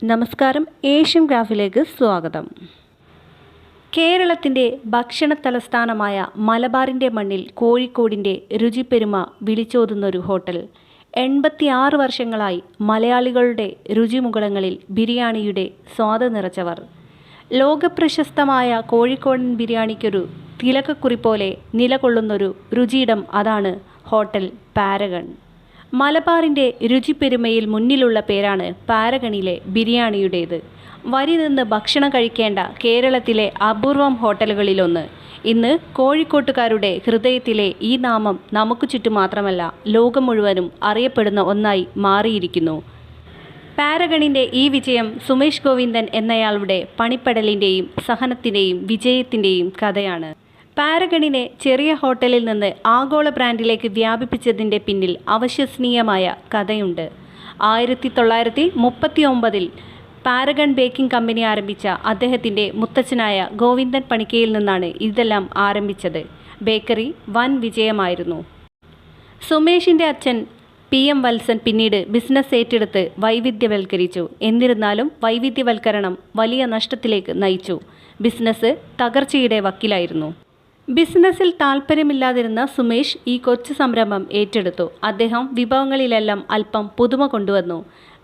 നമസ്കാരം, ഏഷ്യൻ ഗ്രാഫിലേക്ക് സ്വാഗതം. കേരളത്തിൻ്റെ ഭക്ഷണ തലസ്ഥാനമായ മലബാറിൻ്റെ മണ്ണിൽ കോഴിക്കോടിൻ്റെ രുചിപ്പെരുമ വിളിച്ചോതുന്നൊരു ഹോട്ടൽ. 86 വർഷങ്ങളായി മലയാളികളുടെ രുചിമുകുളങ്ങളിൽ ബിരിയാണിയുടെ സ്വാദ് നിറച്ചവർ. ലോകപ്രശസ്തമായ കോഴിക്കോടൻ ബിരിയാണിക്കൊരു തിലകക്കുറി പോലെ നിലകൊള്ളുന്നൊരു രുചിയിടം, അതാണ് ഹോട്ടൽ പാരഗൺ. മലബാറിൻ്റെ രുചിപ്പെരുമയിൽ മുന്നിലുള്ള പേരാണ് പാരഗണിലെ ബിരിയാണിയുടേത്. വരി നിന്ന് ഭക്ഷണം കഴിക്കേണ്ട കേരളത്തിലെ അപൂർവം ഹോട്ടലുകളിലൊന്ന്. ഇന്ന് കോഴിക്കോട്ടുകാരുടെ ഹൃദയത്തിലെ ഈ നാമം നമുക്ക് ചുറ്റും മാത്രമല്ല, ലോകം മുഴുവനും അറിയപ്പെടുന്ന ഒന്നായി മാറിയിരിക്കുന്നു. പാരഗണിൻ്റെ ഈ വിജയം സുമേഷ് ഗോവിന്ദൻ എന്നയാളുടെ പണിപ്പെടലിൻ്റെയും സഹനത്തിൻ്റെയും വിജയത്തിൻ്റെയും കഥയാണ്. പാരഗണിനെ ചെറിയ ഹോട്ടലിൽ നിന്ന് ആഗോള ബ്രാൻഡിലേക്ക് വ്യാപിപ്പിച്ചതിൻ്റെ പിന്നിൽ അവിശ്വസനീയമായ കഥയുണ്ട്. 1939 പാരഗൺ ബേക്കിംഗ് കമ്പനി ആരംഭിച്ച അദ്ദേഹത്തിൻ്റെ മുത്തച്ഛനായ ഗോവിന്ദൻ പണിക്കയിൽ നിന്നാണ് ഇതെല്ലാം ആരംഭിച്ചത്. ബേക്കറി വൻ വിജയമായിരുന്നു. സുമേഷിൻ്റെ അച്ഛൻ PM വത്സൻ പിന്നീട് ബിസിനസ് ഏറ്റെടുത്ത് വൈവിധ്യവൽക്കരിച്ചു. എന്നിരുന്നാലും വൈവിധ്യവൽക്കരണം വലിയ നഷ്ടത്തിലേക്ക് നയിച്ചു. ബിസിനസ് തകർച്ചയുടെ വക്കിലായിരുന്നു. ബിസിനസ്സിൽ താൽപ്പര്യമില്ലാതിരുന്ന സുമേഷ് ഈ കൊച്ചു സംരംഭം ഏറ്റെടുത്തു. അദ്ദേഹം വിഭവങ്ങളിലെല്ലാം അല്പം പുതുമ കൊണ്ടുവന്നു.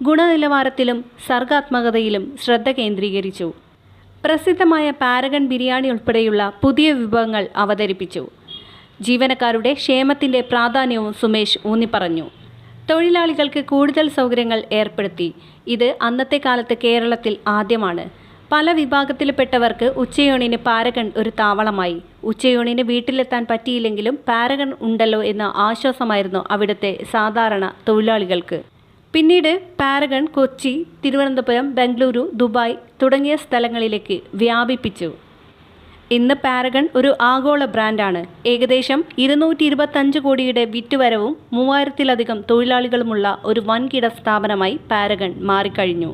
ഗുണനിലവാരത്തിലും സർഗാത്മകതയിലും ശ്രദ്ധ കേന്ദ്രീകരിച്ചു. പ്രസിദ്ധമായ പാരഗൺ ബിരിയാണി ഉൾപ്പെടെയുള്ള പുതിയ വിഭവങ്ങൾ അവതരിപ്പിച്ചു. ജീവനക്കാരുടെ ക്ഷേമത്തിൻ്റെ പ്രാധാന്യവും സുമേഷ് ഊന്നിപ്പറഞ്ഞു. തൊഴിലാളികൾക്ക് കൂടുതൽ സൗകര്യങ്ങൾ ഏർപ്പെടുത്തി. ഇത് അന്നത്തെ കാലത്ത് കേരളത്തിൽ ആദ്യമാണ്. പല വിഭാഗത്തിൽപ്പെട്ടവർക്ക് ഉച്ചയൂണിന് പാരഗൺ ഒരു താവളമായി. ഉച്ചയൂണിന് വീട്ടിലെത്താൻ പറ്റിയില്ലെങ്കിലും പാരഗൺ ഉണ്ടല്ലോ എന്ന ആശ്വാസമായിരുന്നു അവിടുത്തെ സാധാരണ തൊഴിലാളികൾക്ക്. പിന്നീട് പാരഗൺ കൊച്ചി, തിരുവനന്തപുരം, ബംഗളൂരു, ദുബായ് തുടങ്ങിയ സ്ഥലങ്ങളിലേക്ക് വ്യാപിപ്പിച്ചു. ഇന്ന് പാരഗൺ ഒരു ആഗോള ബ്രാൻഡാണ്. ഏകദേശം 225 കോടിയുടെ വിറ്റുവരവും 3000-ലധികം തൊഴിലാളികളുമുള്ള ഒരു വൻകിട സ്ഥാപനമായി പാരഗൺ മാറിക്കഴിഞ്ഞു.